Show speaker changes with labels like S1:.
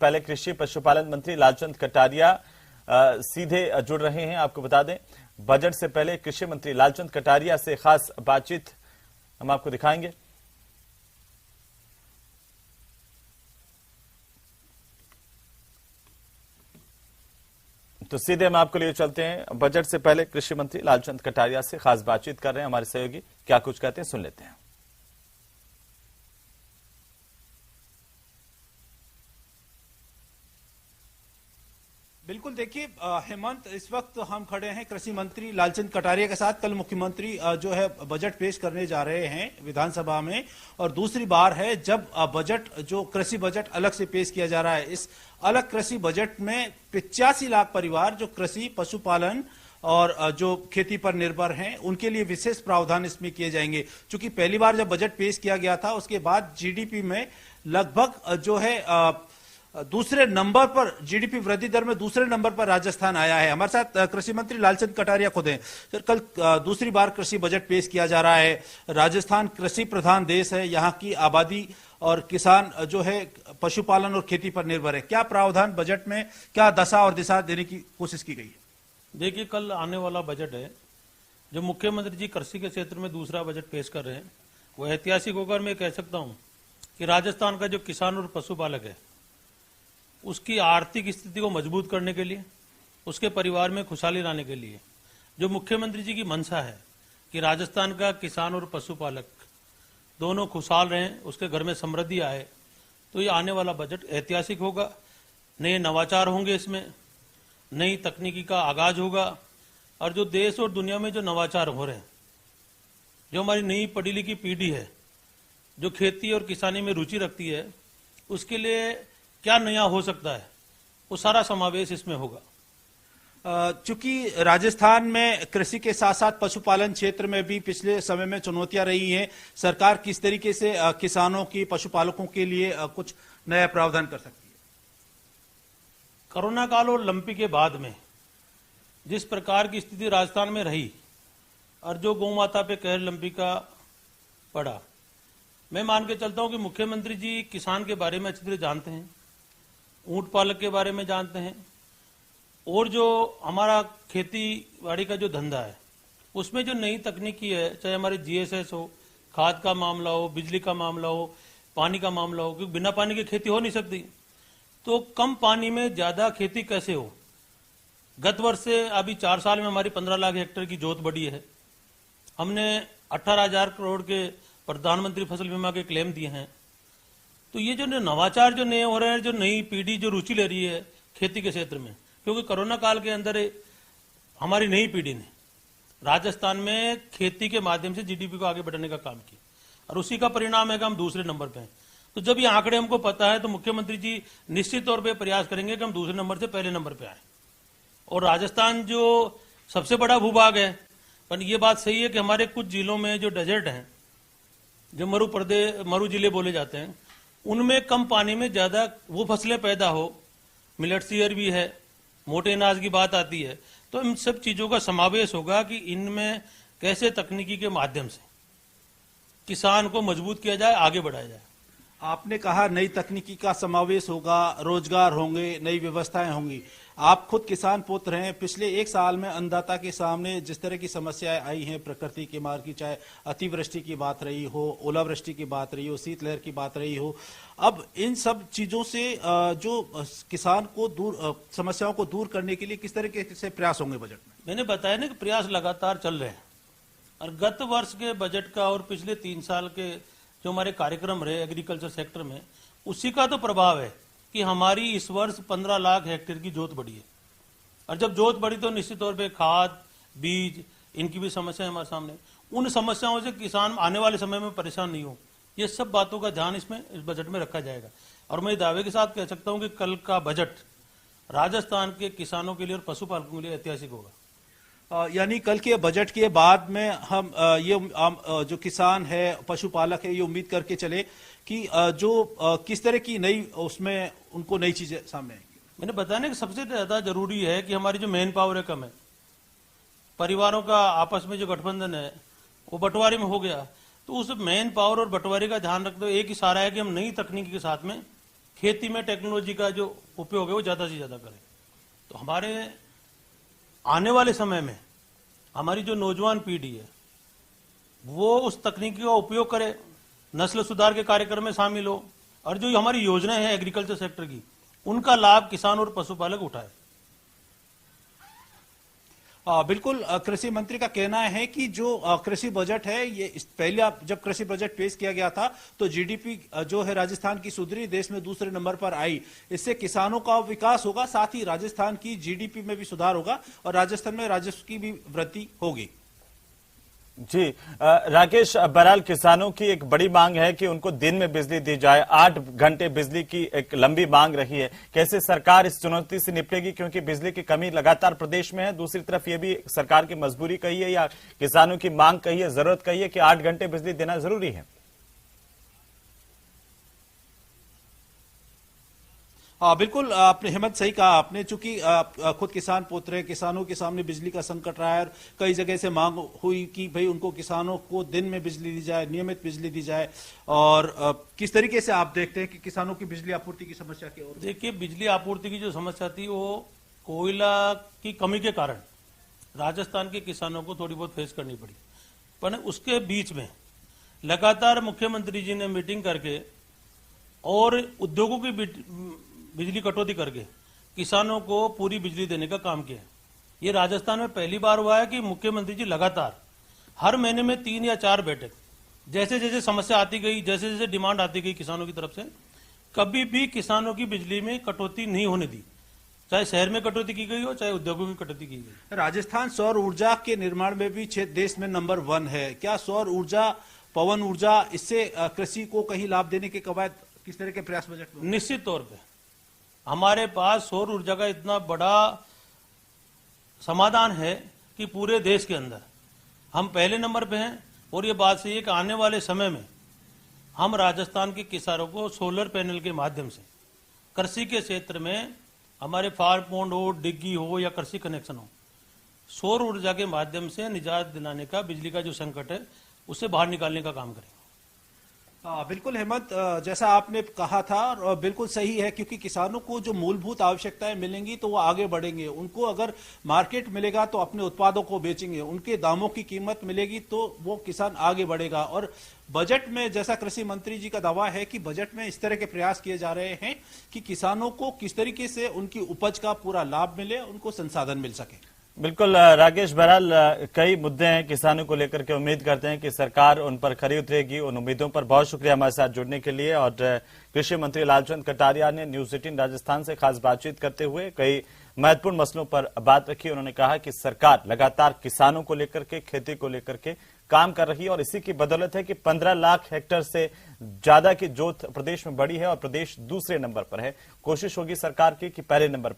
S1: पहले कृषि पशुपालन मंत्री लालचंद कटारिया सीधे जुड़ रहे हैं। आपको बता दें, बजट से पहले कृषि मंत्री लालचंद कटारिया से खास बातचीत हम आपको दिखाएंगे। तो सीधे हम आपको लिए चलते हैं। बजट से पहले कृषि मंत्री लालचंद कटारिया से खास बातचीत कर रहे हैं हमारे सहयोगी, क्या कुछ कहते हैं सुन लेते हैं।
S2: बिल्कुल, देखिए हेमंत, इस वक्त हम खड़े हैं कृषि मंत्री लालचंद कटारिया के साथ। कल मुख्यमंत्री जो है बजट पेश करने जा रहे हैं विधानसभा में, और दूसरी बार है जब बजट जो कृषि बजट अलग से पेश किया जा रहा है। इस अलग कृषि बजट में 85 लाख परिवार जो कृषि पशुपालन और जो खेती पर निर्भर हैं उनके लिए विशेष प्रावधान इसमें किए जाएंगे। चूंकि पहली बार जब बजट पेश किया गया था उसके बाद जीडीपी में लगभग जो है दूसरे नंबर पर, जीडीपी वृद्धि दर में दूसरे नंबर पर राजस्थान आया है। हमारे साथ कृषि मंत्री लालचंद कटारिया खुद हैं। सर, कल दूसरी बार कृषि बजट पेश किया जा रहा है। राजस्थान कृषि प्रधान देश है, यहाँ की आबादी और किसान जो है पशुपालन और खेती पर निर्भर है। क्या प्रावधान बजट में, क्या दशा और दिशा देने की कोशिश की गई है?
S3: देखिए, कल आने वाला बजट है जो मुख्यमंत्री जी कृषि के क्षेत्र में दूसरा बजट पेश कर रहे हैं, वो ऐतिहासिक होकर मैं कह सकता हूं कि राजस्थान का जो किसान और पशुपालक है उसकी आर्थिक स्थिति को मजबूत करने के लिए, उसके परिवार में खुशहाली लाने के लिए जो मुख्यमंत्री जी की मंशा है कि राजस्थान का किसान और पशुपालक दोनों खुशहाल रहें, उसके घर में समृद्धि आए, तो ये आने वाला बजट ऐतिहासिक होगा। नए नवाचार होंगे, इसमें नई तकनीकी का आगाज होगा, और जो देश और दुनिया में जो नवाचार हो रहे हैं, जो हमारी नई पढ़ी लिखी पीढ़ी है जो खेती और किसानी में रुचि रखती है, उसके लिए क्या नया हो सकता है, वो सारा समावेश इसमें होगा।
S2: चूंकि राजस्थान में कृषि के साथ साथ पशुपालन क्षेत्र में भी पिछले समय में चुनौतियां रही हैं, सरकार किस तरीके से किसानों की, पशुपालकों के लिए कुछ नया प्रावधान कर सकती है?
S3: कोरोना काल और लंपी के बाद में जिस प्रकार की स्थिति राजस्थान में रही और जो गौ माता पे कहर लंपी का पड़ा, मैं मान के चलता हूं कि मुख्यमंत्री जी किसान के बारे में अच्छी तरह जानते हैं, ऊंट पालक के बारे में जानते हैं, और जो हमारा खेती बाड़ी का जो धंधा है उसमें जो नई तकनीकी है, चाहे हमारे जीएसएस हो, खाद का मामला हो, बिजली का मामला हो, पानी का मामला हो, क्योंकि बिना पानी की खेती हो नहीं सकती, तो कम पानी में ज्यादा खेती कैसे हो। गत वर्ष से अभी 4 साल में हमारी 15 लाख हेक्टेयर की जोत बढ़ी है। हमने 18,000 करोड़ के प्रधानमंत्री फसल बीमा के क्लेम दिए हैं। तो ये जो नवाचार जो नए हो रहे हैं, जो नई पीढ़ी जो रुचि ले रही है खेती के क्षेत्र में, क्योंकि कोरोना काल के अंदर हमारी नई पीढ़ी ने राजस्थान में खेती के माध्यम से जीडीपी को आगे बढ़ाने का काम किया, और उसी का परिणाम है कि हम दूसरे नंबर पे हैं। तो जब ये आंकड़े हमको पता है तो मुख्यमंत्री जी निश्चित तौर पर प्रयास करेंगे कि हम दूसरे नंबर से पहले नंबर पे आए। और राजस्थान जो सबसे बड़ा भूभाग है, पर यह बात सही है कि हमारे कुछ जिलों में जो डेजर्ट हैं, जो मरु जिले बोले जाते हैं, उनमें कम पानी में ज्यादा वो फसलें पैदा हो, मिलेट सीयर भी है, मोटे अनाज की बात आती है, तो इन सब चीजों का समावेश होगा कि इनमें कैसे तकनीकी के माध्यम से किसान को मजबूत किया जाए, आगे बढ़ाया जाए।
S2: आपने कहा नई तकनीकी का समावेश होगा, रोजगार होंगे, नई व्यवस्थाएं होंगी। आप खुद किसान पुत्र हैं। पिछले 1 साल में अन्नदाता के सामने जिस तरह की समस्याएं आई हैं प्रकृति के मार की, चाहे अतिवृष्टि की बात रही हो, ओलावृष्टि की बात रही हो, शीतलहर की बात रही हो, अब इन सब चीजों से जो किसान को समस्याओं को दूर करने के लिए किस तरीके से प्रयास होंगे बजट में?
S3: मैंने बताया ना कि प्रयास लगातार चल रहे हैं, और गत वर्ष के बजट का और पिछले 3 साल के जो हमारे कार्यक्रम रहे एग्रीकल्चर सेक्टर में, उसी का तो प्रभाव है कि हमारी इस वर्ष 15 लाख हेक्टेयर की जोत बढ़ी है। और जब जोत बढ़ी तो निश्चित तौर पे खाद, बीज, इनकी भी समस्या हमारे सामने। उन समस्याओं से किसान आने वाले समय में परेशान नहीं हो, ये सब बातों का ध्यान इसमें इस बजट में रखा जाएगा। और मैं दावे के साथ कह सकता हूं कि कल का बजट राजस्थान के किसानों के लिए और पशुपालकों के लिए ऐतिहासिक होगा।
S2: यानी कल के बजट के बाद में हम जो किसान है, पशुपालक है, ये उम्मीद करके चले कि जो किस तरह की नई उसमें उनको नई चीजें सामने आएंगी।
S3: मैंने बताया ना कि सबसे ज्यादा जरूरी है कि हमारी जो मैन पावर है कम है, परिवारों का आपस में जो गठबंधन है वो बंटवारे में हो गया, तो उस मैन पावर और बंटवारे का ध्यान रखते हुए एक इशारा है कि हम नई तकनीकी के साथ में खेती में टेक्नोलॉजी का जो उपयोग है वो ज्यादा से ज्यादा करें। तो हमारे आने वाले समय में हमारी जो नौजवान पीढ़ी है वो उस तकनीकी का उपयोग करे, नस्ल सुधार के कार्यक्रम में शामिल हो, और जो हमारी योजनाएं हैं एग्रीकल्चर सेक्टर की उनका लाभ किसान और पशुपालक उठाए।
S2: बिल्कुल, कृषि मंत्री का कहना है कि जो कृषि बजट है ये पहले जब कृषि बजट पेश किया गया था तो जीडीपी जो है राजस्थान की सुधरी, देश में दूसरे नंबर पर आई। इससे किसानों का विकास होगा, साथ ही राजस्थान की जीडीपी में भी सुधार होगा और राजस्थान में राजस्व की भी वृद्धि होगी।
S1: जी राकेश बहरहाल, किसानों की एक बड़ी मांग है कि उनको दिन में बिजली दी जाए। 8 घंटे बिजली की एक लंबी मांग रही है। कैसे सरकार इस चुनौती से निपटेगी, क्योंकि बिजली की कमी लगातार प्रदेश में है। दूसरी तरफ ये भी सरकार की मजबूरी कही है या किसानों की मांग कही है, जरूरत कही है कि 8 घंटे बिजली देना जरूरी है।
S2: बिल्कुल, आपने हिम्मत सही कहा आपने, चूंकि खुद किसान पुत्र हैं, किसानों के सामने बिजली का संकट रहा है और कई जगह से मांग हुई कि भाई उनको किसानों को दिन में बिजली दी जाए, नियमित बिजली दी जाए। और किस तरीके से आप देखते हैं कि किसानों की बिजली आपूर्ति की समस्या की ओर?
S3: देखिए, बिजली आपूर्ति की जो समस्या थी वो कोयला की कमी के कारण राजस्थान के किसानों को थोड़ी बहुत फेस करनी पड़ी, पर उसके बीच में लगातार मुख्यमंत्री जी ने मीटिंग करके और उद्योगों की बिजली कटौती करके किसानों को पूरी बिजली देने का काम किया। ये राजस्थान में पहली बार हुआ है कि मुख्यमंत्री जी लगातार हर महीने में 3 या 4 बैठक, जैसे जैसे समस्या आती गई, जैसे जैसे डिमांड आती गई किसानों की तरफ से, कभी भी किसानों की बिजली में कटौती नहीं होने दी। चाहे शहर में कटौती की गई हो, चाहे उद्योगों की कटौती की गई।
S2: राजस्थान सौर ऊर्जा के निर्माण में भी देश में नंबर 1 है। क्या सौर ऊर्जा, पवन ऊर्जा, इससे कृषि को कहीं लाभ देने के कवायद किस तरह के प्रयास बजट में?
S3: निश्चित तौर पे हमारे पास सौर ऊर्जा का इतना बड़ा समाधान है कि पूरे देश के अंदर हम पहले नंबर पे हैं। और ये बात सही है कि आने वाले समय में हम राजस्थान के किसानों को सोलर पैनल के माध्यम से कृषि के क्षेत्र में, हमारे फार्म पॉन्ड हो, डिग्गी हो या कृषि कनेक्शन हो, सौर ऊर्जा के माध्यम से निजात दिलाने का, बिजली का जो संकट है उसे बाहर निकालने का काम करेंगे।
S2: बिल्कुल हेमंत, जैसा आपने कहा था और बिल्कुल सही है, क्योंकि किसानों को जो मूलभूत आवश्यकताएं मिलेंगी तो वो आगे बढ़ेंगे। उनको अगर मार्केट मिलेगा तो अपने उत्पादों को बेचेंगे, उनके दामों की कीमत मिलेगी तो वो किसान आगे बढ़ेगा। और बजट में जैसा कृषि मंत्री जी का दावा है कि बजट में इस तरह के प्रयास किए जा रहे हैं कि किसानों को किस तरीके से उनकी उपज का पूरा लाभ मिले, उनको संसाधन मिल सके।
S1: बिल्कुल राकेश बहरहाल, कई मुद्दे हैं किसानों को लेकर के। उम्मीद करते हैं कि सरकार उन पर खरी उतरेगी। उन उम्मीदों पर बहुत शुक्रिया हमारे साथ जुड़ने के लिए। और कृषि मंत्री लालचंद कटारिया ने न्यूज 18 राजस्थान से खास बातचीत करते हुए कई महत्वपूर्ण मसलों पर बात रखी। उन्होंने कहा कि सरकार लगातार किसानों को लेकर के, खेती को लेकर के काम कर रही है और इसी की बदौलत है कि 15 लाख हेक्टेयर से ज्यादा की जोत प्रदेश में बढ़ी है और प्रदेश दूसरे नंबर पर है। कोशिश होगी सरकार की कि पहले नंबर पर